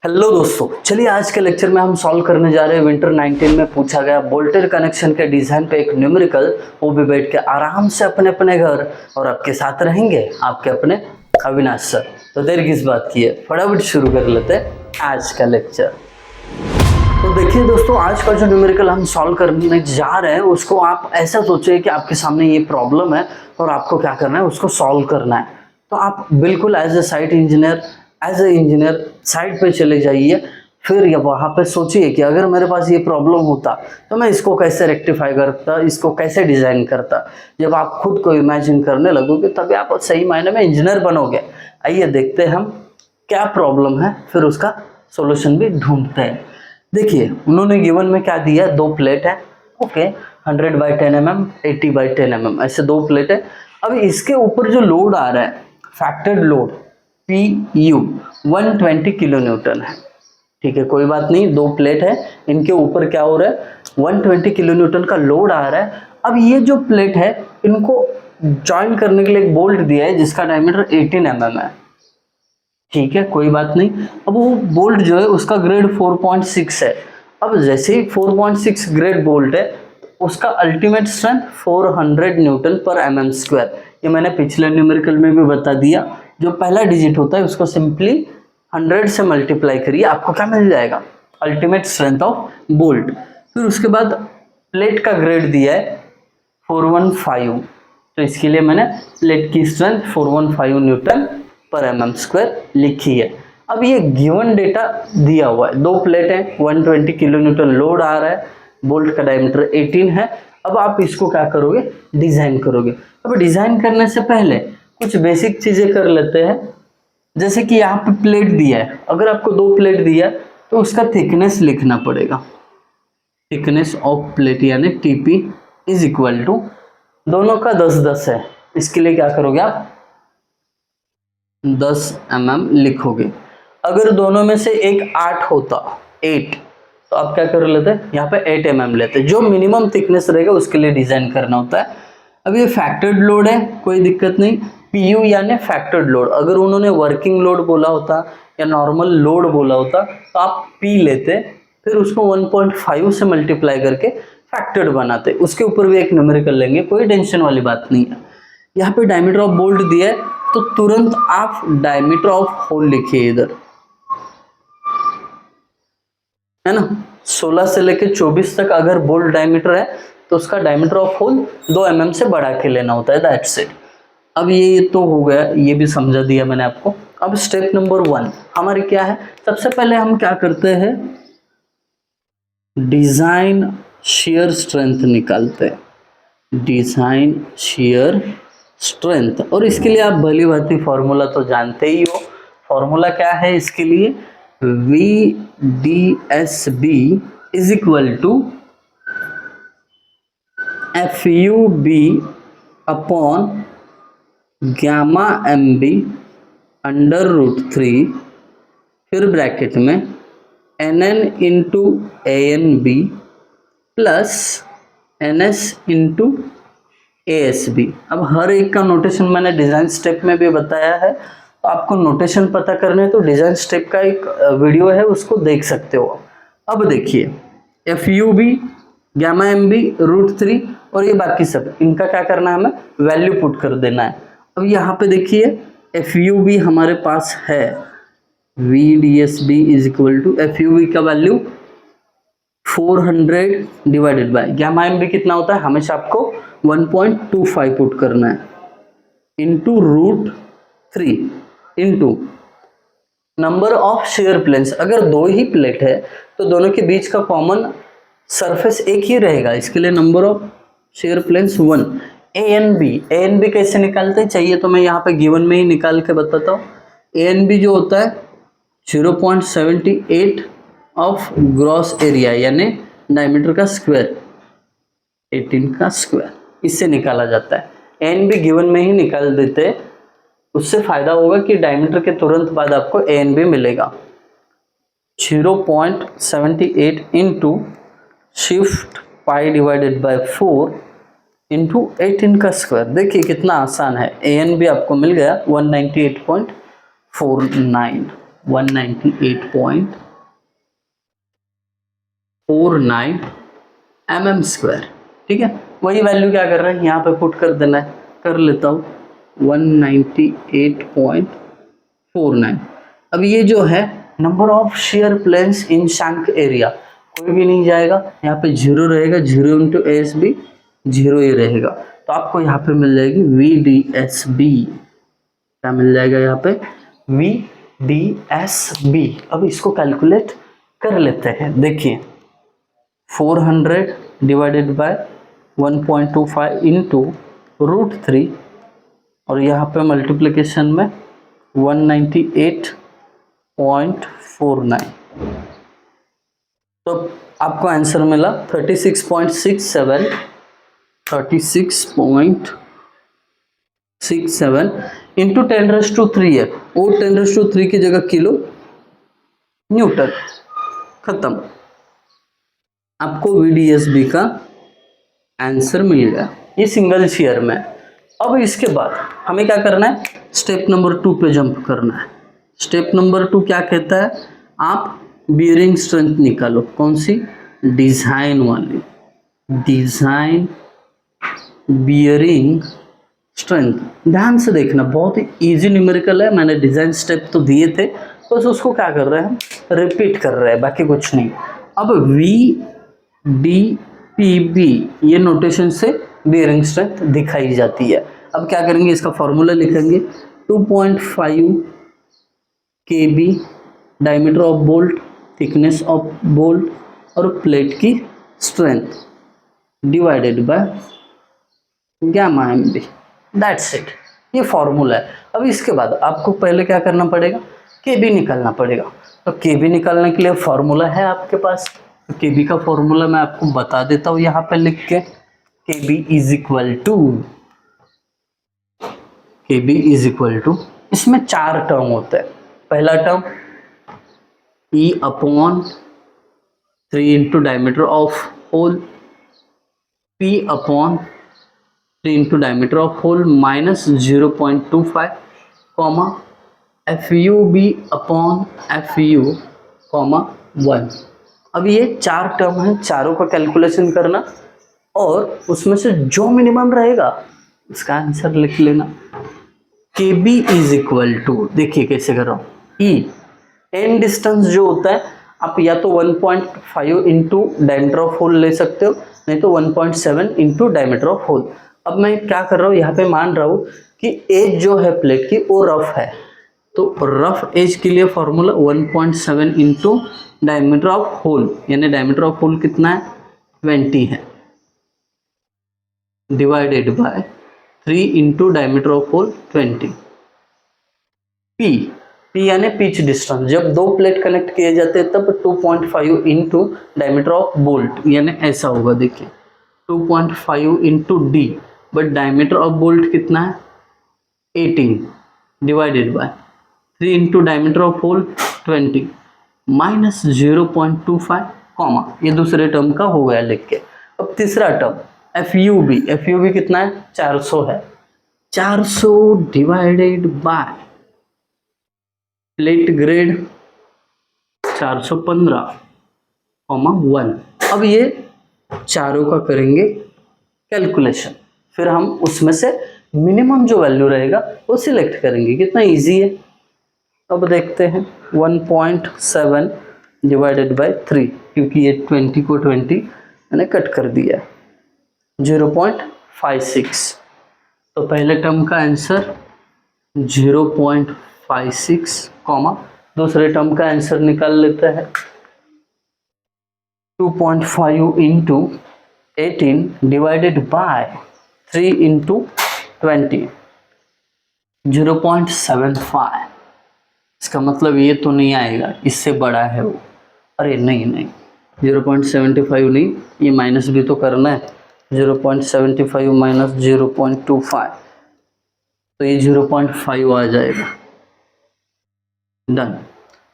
Hello दोस्तों, चलिए आज के लेक्चर में हम सॉल्व करने जा रहे हैं विंटर 19 में पूछा गया वोल्टेज कनेक्शन के डिज़ाइन पे एक न्यूमेरिकल। वो भी बैठ के आराम से अपने अपने घर और आपके साथ रहेंगे आपके अपने अविनाश सर। तो देर किस बात की है, फटाफट शुरू कर लेते हैं आज का लेक्चर। तो देखिए दोस्तों, आज का जो न्यूमेरिकल हम सॉल्व करने जा रहे हैं उसको आप ऐसा सोचिए कि आपके सामने ये प्रॉब्लम है और आपको क्या करना है, उसको सॉल्व करना है। तो आप बिल्कुल as a site engineer site पे चले जाइए, फिर ये वहाँ पे सोचिए कि अगर मेरे पास ये प्रॉब्लम होता तो मैं इसको कैसे रेक्टिफाई करता, इसको कैसे डिज़ाइन करता। जब आप खुद को इमेजिन करने लगोगे तभी आप सही मायने में इंजीनियर बनोगे। आइए देखते हैं हम क्या प्रॉब्लम है, फिर उसका सोल्यूशन भी ढूंढते हैं। देखिए उन्होंने गिवन में क्या दिया, दो प्लेट है, ओके, 100/10 mm 80/10 mm, ऐसे दो प्लेट है। अब इसके ऊपर जो लोड आ रहा है, factored load PU 120 kilo Newton है। ठीक है, कोई बात नहीं, दो प्लेट है, इनके ऊपर क्या हो रहा है, 120 किलो न्यूटन का लोड आ रहा है। अब ये जो प्लेट है इनको ज्वाइन करने के लिए एक बोल्ट दिया है जिसका डायमीटर 18 mm है। ठीक है, कोई बात नहीं। अब वो बोल्ट जो है उसका ग्रेड 4.6 है। अब जैसे ही 4.6 ग्रेड बोल्ट है उसका अल्टीमेट स्ट्रेंथ 400 न्यूटन पर mm²। ये मैंने पिछले न्यूमेरिकल में भी बता दिया। जो पहला डिजिट होता है उसको सिंपली 100 से मल्टीप्लाई करिए, आपको क्या मिल जाएगा, अल्टीमेट स्ट्रेंथ ऑफ बोल्ट। फिर उसके बाद प्लेट का ग्रेड दिया है 415, तो इसके लिए मैंने प्लेट की स्ट्रेंथ 415 न्यूटन पर mm² लिखी है। अब ये गिवन डेटा दिया हुआ है, दो प्लेट है, 120 किलो न्यूटन लोड आ रहा है, बोल्ट का डायमीटर 18 है। अब आप इसको क्या करोगे, डिजाइन करोगे। अब डिजाइन करने से पहले कुछ बेसिक चीजें कर लेते हैं। जैसे कि यहाँ पे प्लेट दिया है, अगर आपको दो प्लेट दिया है तो उसका थिकनेस लिखना पड़ेगा। थिकनेस ऑफ प्लेट यानी TP इज इक्वल टू, दोनों का 10-10 है, इसके लिए क्या करोगे आप 10 mm लिखोगे। अगर दोनों में से एक 8 होता, 8, तो आप क्या कर लेते हैं, यहाँ पे 8 mm लेते हैं। जो मिनिमम थिकनेस रहेगा उसके लिए डिजाइन करना होता है। अब ये फैक्टर्ड लोड है, कोई दिक्कत नहीं, PU यानी फैक्टर्ड लोड। अगर उन्होंने वर्किंग लोड बोला होता या नॉर्मल लोड बोला होता तो आप P लेते, फिर उसको 1.5 से मल्टीप्लाई करके फैक्टर्ड बनाते, उसके ऊपर भी एक न्यूमेरिकल लेंगे, कोई टेंशन वाली बात नहीं है। यहाँ पे डायमीटर ऑफ बोल्ट दिया है तो तुरंत आप डायमीटर ऑफ होल लिखिए इधर, है ना। 16 से लेके 24 तक अगर बोल्ट डायमीटर है तो उसका डायमीटर ऑफ होल 2 mm से बढ़ा के लेना होता है, दैट्स इट। अब ये तो हो गया, ये भी समझा दिया मैंने आपको। अब स्टेप नंबर 1 हमारी क्या है, सबसे पहले हम क्या करते हैं, डिजाइन शियर स्ट्रेंथ निकालते हैं, डिजाइन शियर स्ट्रेंथ। और इसके लिए आप भली भांति फॉर्मूला तो जानते ही हो। फॉर्मूला क्या है इसके लिए, VDSB is equal to FUB upon gamma MB √3, फिर ब्रैकेट में NN into ANB plus NS into ASB। अब हर एक का नोटेशन मैंने डिज़ाइन स्टेप में भी बताया है, तो आपको नोटेशन पता करने तो डिज़ाइन स्टेप का एक वीडियो है, उसको देख सकते हो। अब देखिए FUB गामा MB √3 और ये बाकी सब, इनका क्या करना है, हमें वैल्यू पुट कर देना है। अब यहाँ पे देखिए FUB हमारे पास है, VDSB is equal to FUB का value 400 divided by gamma MB कितना होता है, हमेशा आपको 1.25 पुट करना है, into √3 into number of shear planes. अगर दो ही प्लेट है तो दोनों के बीच का कॉमन सरफेस एक ही रहेगा, इसके लिए number of shear planes 1। ANB कैसे निकालते चाहिए तो मैं यहाँ पे गिवन में ही निकाल के बताता हूँ। ANB जो होता है 0.78 ऑफ ग्रॉस एरिया यानी डायमीटर का स्क्वायर, 18 का स्क्वायर, इससे निकाला जाता है। ANB गिवन में ही निकाल देते हैं, उससे फायदा होगा कि डायमीटर के तुरंत बाद आपको ANB मिलेगा। 0.78 into shift pi divided by 4 into 18 का स्क्वायर। देखिए कितना आसान है, ANB आपको मिल गया 198.49। 198.49 mm²। ठीक है, वही वैल्यू क्या कर रहे हैं यहाँ पे पुट कर देना है, कर लेता हूँ 198.49। अब ये जो है number of shear planes in shank area, कोई भी नहीं जाएगा, यहाँ पे 0 रहेगा, 0 इंटू ASB 0 ही रहेगा, तो आपको यहाँ पे मिल जाएगी VDSB। क्या मिल जाएगा यहाँ पे? VDSB। अब इसको कैलकुलेट कर लेते हैं। देखिए 400 डिवाइडेड बाय 1.25 इंटू √3 और यहाँ पे मल्टीप्लिकेशन में 198.49, तो आपको आंसर मिला 36.67 इंटू 10⁻³ है, वो 10⁻³ की जगह किलो न्यूटन। खत्म, आपको VDSB का आंसर मिल गया, ये सिंगल शेयर में। अब इसके बाद हमें क्या करना है, स्टेप नंबर 2 पे जंप करना है। स्टेप नंबर 2 क्या कहता है, आप बियरिंग स्ट्रेंथ निकालो। कौन सी? डिजाइन वाली, डिजाइन बियरिंग स्ट्रेंथ। ध्यान से देखना, बहुत ही इजी न्यूमेरिकल है, मैंने डिजाइन स्टेप तो दिए थे, बस उसको क्या कर रहे हैं, रिपीट कर रहे हैं, बाकी कुछ नहीं। अब VDPB ये नोटेशन से बियरिंग स्ट्रेंथ दिखाई जाती है। अब क्या करेंगे, इसका फॉर्मूला लिखेंगे 2.5 kb diameter of bolt, thickness of bolt और प्लेट की strength divided by gamma MB। That's it, ये फॉर्मूला है। अब इसके बाद आपको पहले क्या करना पड़ेगा, KB निकालना पड़ेगा। तो KB निकालने के लिए फॉर्मूला है आपके पास, तो KB का फॉर्मूला मैं आपको बता देता हूँ यहाँ पे लिख के। KB इज इक्वल टू, इसमें 4 टर्म होते हैं। पहला term E/3 into diameter of hole, P/3 into diameter of hole minus 0.25 comma FUB/FU 1। अब ये 4 टर्म है, चारों का कैलकुलेशन करना और उसमें से जो मिनिमम रहेगा उसका आंसर लिख लेना। KB इज इक्वल टू, देखिए कैसे कर रहा हूँ, E एंड डिस्टेंस जो होता है, आप या तो 1.5 इंटू डायमीटर ऑफ होल ले सकते हो, नहीं तो 1.7 इंटू डायमीटर ऑफ होल। अब मैं क्या कर रहा हूँ, यहाँ पे मान रहा हूँ कि एज जो है प्लेट की वो रफ है, तो रफ एज के लिए formula 1.7 into diameter of hole, यानी डायमीटर ऑफ होल कितना है, 20 है, divided by 3 into diameter of hole 20। P यानी पिच डिस्टेंस, जब दो प्लेट कनेक्ट किए जाते हैं तब 2.5 इंटू डायमीटर ऑफ बोल्ट, यानी ऐसा होगा, देखिए 2.5 into D, but diameter of bolt कितना है 18, divided by 3 into diameter of hole 20 minus 0.25 comma, ये दूसरे टर्म का हो गया लिख के। अब तीसरा टर्म FUB कितना है, 400 है, 400 डिवाइडेड बाय प्लेट ग्रेड 415,1। अब ये चारों का करेंगे कैलकुलेशन, फिर हम उसमें से मिनिमम जो वैल्यू रहेगा वो सिलेक्ट करेंगे। कितना इजी है, अब देखते हैं 1.7 डिवाइडेड बाय 3, क्योंकि ये 20 को 20 मैंने कट कर दिया, 0.56। तो पहले टर्म का आंसर 0.56 कॉमा, दूसरे टर्म का आंसर निकाल लेते हैं 2.5 इंटू 18 डिवाइडेड बाय 3 इंटू 20, 0.75। इसका मतलब ये तो नहीं आएगा, इससे बड़ा है वो। अरे नहीं 0.75 नहीं, ये माइनस भी तो करना है, 0.75 माइनस 0.25, तो ये 0.5 आ जाएगा। डन,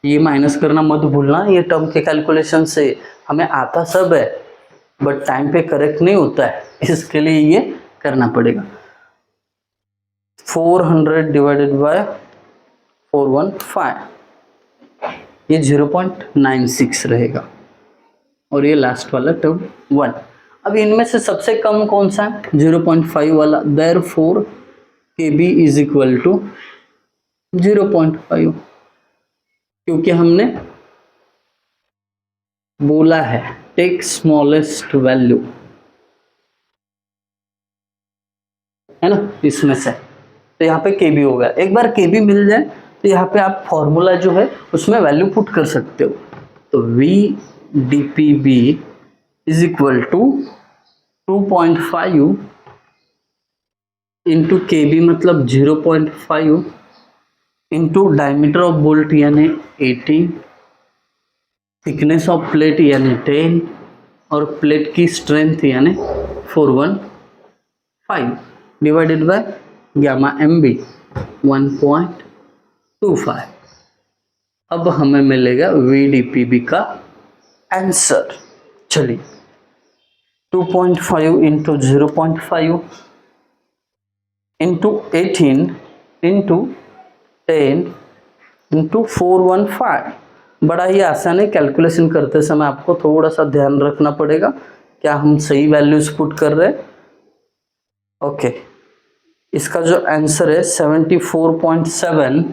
ये माइनस करना मत भूलना, ये टर्म के कैलकुलेशन से हमें आता सब है, बट टाइम पे करेक्ट नहीं होता है, इसके लिए ये करना पड़ेगा। 400 डिवाइडेड बाय 415 ये 0.96 रहेगा और ये लास्ट वाला टर्म 1। अब इनमें से सबसे कम कौन सा है? 0.5 वाला। Therefore KB is equal to 0.5, क्योंकि हमने बोला है टेक स्मॉलेस्ट वैल्यू, है ना, इसमें से। तो यहाँ पे KB हो गया। एक बार KB मिल जाए तो यहाँ पे आप फॉर्मूला जो है उसमें वैल्यू पुट कर सकते हो। तो VDPB is equal to 2.5 into KB मतलब 0.5 इंटू डायमीटर ऑफ बोल्ट यानी 18, थिकनेस ऑफ प्लेट यानी 10 और प्लेट की स्ट्रेंथ यानी 415 डिवाइडेड बाय गामा MB 1.25। अब हमें मिलेगा VDPB का आंसर। चलिए 2.5 इंटू 0.5 इंटू 18 इंटू 10 इंटू 415। बड़ा ही आसान है। कैलकुलेशन करते समय आपको थोड़ा सा ध्यान रखना पड़ेगा क्या हम सही वैल्यूज पुट कर रहे हैं। ओके, इसका जो आंसर है 74.7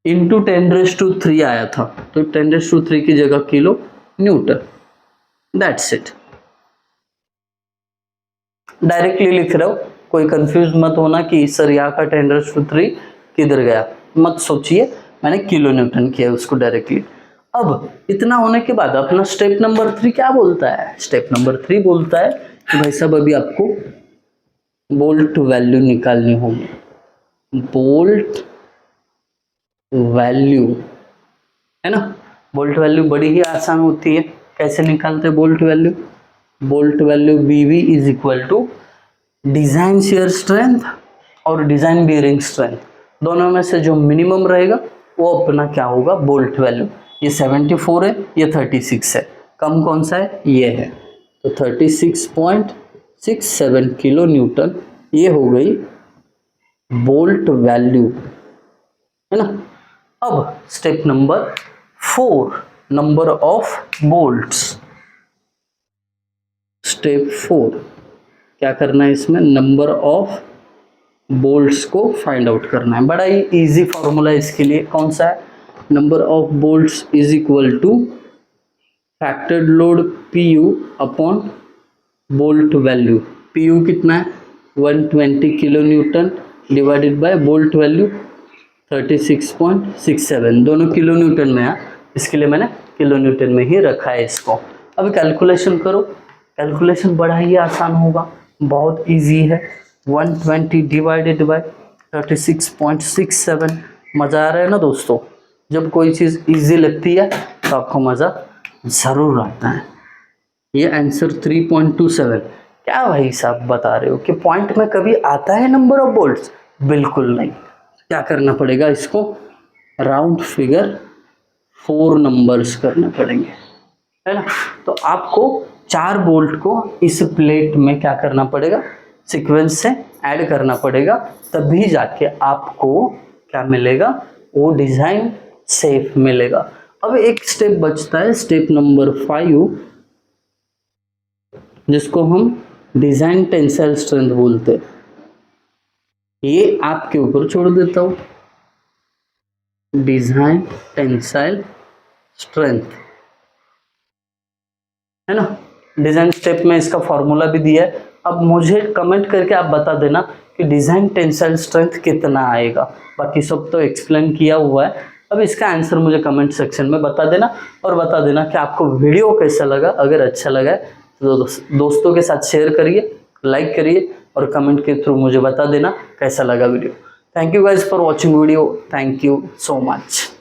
इंटू 10⁻³ आया था, तो 10⁻³ की जगह kilo Newton. That's it. Directly लिख रहा हूँ, कोई कंफ्यूज मत होना कि सर यहाँ का 10⁻³ किधर गया, मत सोचिए, मैंने किलो न्यूटन किया उसको डायरेक्टली। अब इतना होने के बाद अपना स्टेप नंबर 3 क्या बोलता है? स्टेप नंबर 3 बोलता है कि भाई साहब अभी आपको बोल्ट वैल्यू निकालनी होगी। बोल्ट वैल्यू, है ना। बोल्ट वैल्यू बड़ी ही आसान होती है। कैसे निकालते हैं bolt value? Bolt value BB is equal to design shear strength और डिजाइन बियरिंग स्ट्रेंथ, दोनों में से जो मिनिमम रहेगा वो अपना क्या होगा? Bolt value. ये 74 है, ये 36 है, कम कौन सा है? ये है। तो 36.67 किलो न्यूटन, ये हो गई बोल्ट वैल्यू, है ना। अब step number 4, number of bolts. Step 4 क्या करना है? इसमें नंबर ऑफ बोल्ट्स को फाइंड आउट करना है। बड़ा ही इजी फॉर्मूला इसके लिए। कौन सा है? Number of bolts is equal to factored load PU upon bolt value. PU कितना है? 120 kilo newton divided by bolt value 36.67, दोनों किलो न्यूटन में है, इसके लिए मैंने किलो न्यूटन में ही रखा है इसको। अब कैलकुलेशन करो। कैलकुलेशन बड़ा ही आसान होगा, बहुत इजी है। 120 डिवाइडेड बाय 36.67। मज़ा आ रहा है ना दोस्तों? जब कोई चीज़ इजी लगती है तो आपको मज़ा ज़रूर आता है। ये आंसर 3.27। क्या भाई साहब बता रहे हो कि पॉइंट में कभी आता है नंबर ऑफ बोल्ट्स? बिल्कुल नहीं। क्या करना पड़ेगा? इसको राउंड फिगर 4 नंबर्स करने पड़ेंगे, है ना। तो आपको 4 बोल्ट को इस प्लेट में क्या करना पड़ेगा? सीक्वेंस से ऐड करना पड़ेगा, तभी जाके आपको क्या मिलेगा? वो डिजाइन सेफ मिलेगा। अब एक स्टेप बचता है, स्टेप नंबर 5, जिसको हम डिजाइन टेंसाइल स्ट्रेंथ बोलते हैं। ये आपके ऊपर छोड़ देता हूं। डिजाइन टेंसाइल स्ट्रेंथ, है ना। डिजाइन स्टेप में इसका फॉर्मूला भी दिया है। अब मुझे कमेंट करके आप बता देना कि डिजाइन टेंसाइल स्ट्रेंथ कितना आएगा। बाकी सब तो एक्सप्लेन किया हुआ है। अब इसका आंसर मुझे कमेंट सेक्शन में बता देना, और बता देना कि आपको वीडियो कैसा लगा। अगर अच्छा लगा है तो दोस्तों के साथ शेयर करिए, लाइक करिए, और कमेंट के थ्रू मुझे बता देना कैसा लगा video. Thank you guys for watching video. Thank you so much.